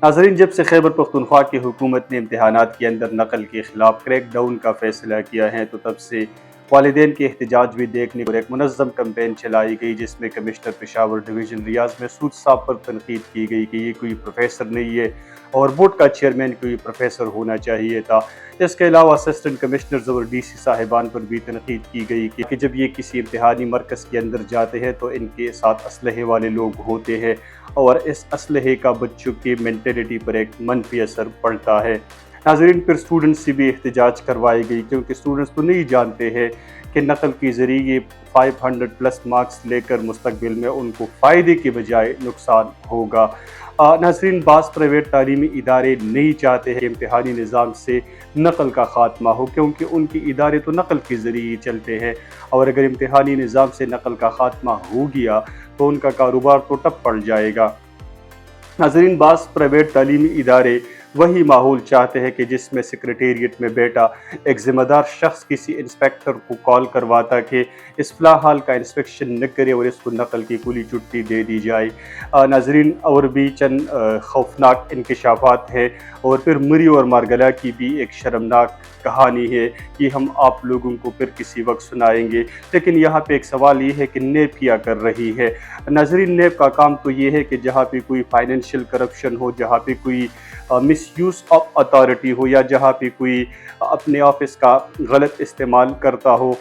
ناظرین، جب سے خیبر پختونخوا کی حکومت نے امتحانات کے اندر نقل کے خلاف کریک ڈاؤن کا فیصلہ کیا ہے تو تب سے والدین کے احتجاج بھی دیکھنے کو ایک منظم کمپین چلائی گئی، جس میں کمشنر پشاور ڈویژن ریاض مسعود صاحب پر تنقید کی گئی کہ یہ کوئی پروفیسر نہیں ہے اور بورڈ کا چیئرمین کوئی پروفیسر ہونا چاہیے تھا۔ اس کے علاوہ اسسٹنٹ کمشنرز اور ڈی سی صاحبان پر بھی تنقید کی گئی کہ جب یہ کسی امتحانی مرکز کے اندر جاتے ہیں تو ان کے ساتھ اسلحے والے لوگ ہوتے ہیں اور اس اسلحے کا بچوں کی مینٹلٹی پر ایک منفی اثر پڑتا ہے۔ ناظرین، پھر اسٹوڈنٹس سے بھی احتجاج کروائی گئی، کیونکہ اسٹوڈنٹس تو نہیں جانتے ہیں کہ نقل کے ذریعے 500+ مارکس لے کر مستقبل میں ان کو فائدے کے بجائے نقصان ہوگا۔ ناظرین، بعض پرائیویٹ تعلیمی ادارے نہیں چاہتے ہیں کہ امتحانی نظام سے نقل کا خاتمہ ہو، کیونکہ ان کے ادارے تو نقل کے ذریعے چلتے ہیں، اور اگر امتحانی نظام سے نقل کا خاتمہ ہو گیا تو ان کا کاروبار تو ٹپ پڑ جائے گا۔ ناظرین، بعض پرائیویٹ تعلیمی ادارے وہی ماحول چاہتے ہیں کہ جس میں سیکریٹریٹ میں بیٹا ایک ذمہ دار شخص کسی انسپیکٹر کو کال کرواتا کہ اس فلاں حال کا انسپیکشن نہ کرے اور اس کو نقل کی کھلی چھٹی دے دی جائے۔ ناظرین، اور بھی چند خوفناک انکشافات ہیں، اور پھر مری اور مارگلا کی بھی ایک شرمناک کہانی ہے، یہ ہم آپ لوگوں کو پھر کسی وقت سنائیں گے۔ لیکن یہاں پہ ایک سوال یہ ہے کہ نیب کیا کر رہی ہے؟ ناظرین، نیب کا کام تو یہ ہے کہ جہاں پہ کوئی فائنینشیل کرپشن ہو، جہاں پہ کوئی مس یوز آف اتھارٹی ہو، یا جہاں پہ کوئی اپنے آفس کا غلط استعمال کرتا ہو،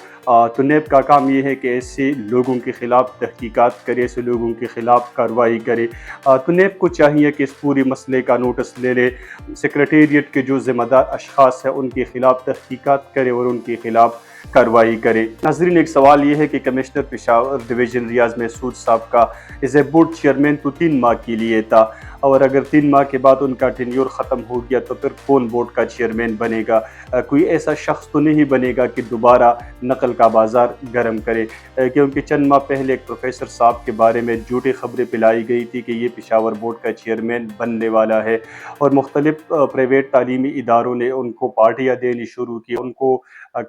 تو نیب کا کام یہ ہے کہ ایسے لوگوں کے خلاف تحقیقات کرے، ایسے لوگوں کے خلاف کارروائی کرے۔ تو نیب کو چاہیے کہ اس پوری مسئلے کا نوٹس لے لے، سیکریٹریٹ کے جو ذمہ دار اشخاص ہیں ان کے خلاف تحقیقات کرے اور ان کے خلاف کارروائی کرے۔ ناظرین، ایک سوال یہ ہے کہ کمشنر پشاور ڈویژن ریاض مسعود صاحب کا ایز اے بورڈ چیئرمین تو 3 ماہ کے لیے تھا، اور اگر 3 ماہ کے بعد ان کا ٹینیور ختم ہو گیا تو پھر کون بورڈ کا چیئرمین بنے گا؟ کوئی ایسا شخص تو نہیں بنے گا کہ دوبارہ نقل کا بازار گرم کرے، کیونکہ چند ماہ پہلے ایک پروفیسر صاحب کے بارے میں جھوٹی خبریں پلائی گئی تھی کہ یہ پشاور بورڈ کا چیئرمین بننے والا ہے، اور مختلف پرائیویٹ تعلیمی اداروں نے ان کو پارٹیاں دینی شروع کی، ان کو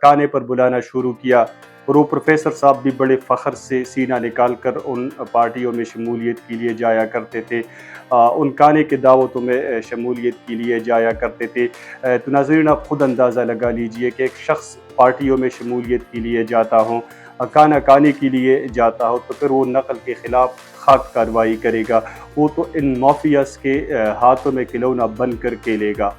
کانے پر بلانا شروع کیا، اور وہ پروفیسر صاحب بھی بڑے فخر سے سینہ نکال کر ان پارٹیوں میں شمولیت کے لیے جایا کرتے تھے، ان کانے کے دعوتوں میں شمولیت کے لیے جایا کرتے تھے۔ تو ناظرین، آپ خود اندازہ لگا لیجئے کہ ایک شخص پارٹیوں میں شمولیت کے لیے جاتا ہوں، کانا کانے کے لیے جاتا ہو، تو پھر وہ نقل کے خلاف خاک کارروائی کرے گا، وہ تو ان مافیاز کے ہاتھوں میں کھلونا بن کر کھیلے گا۔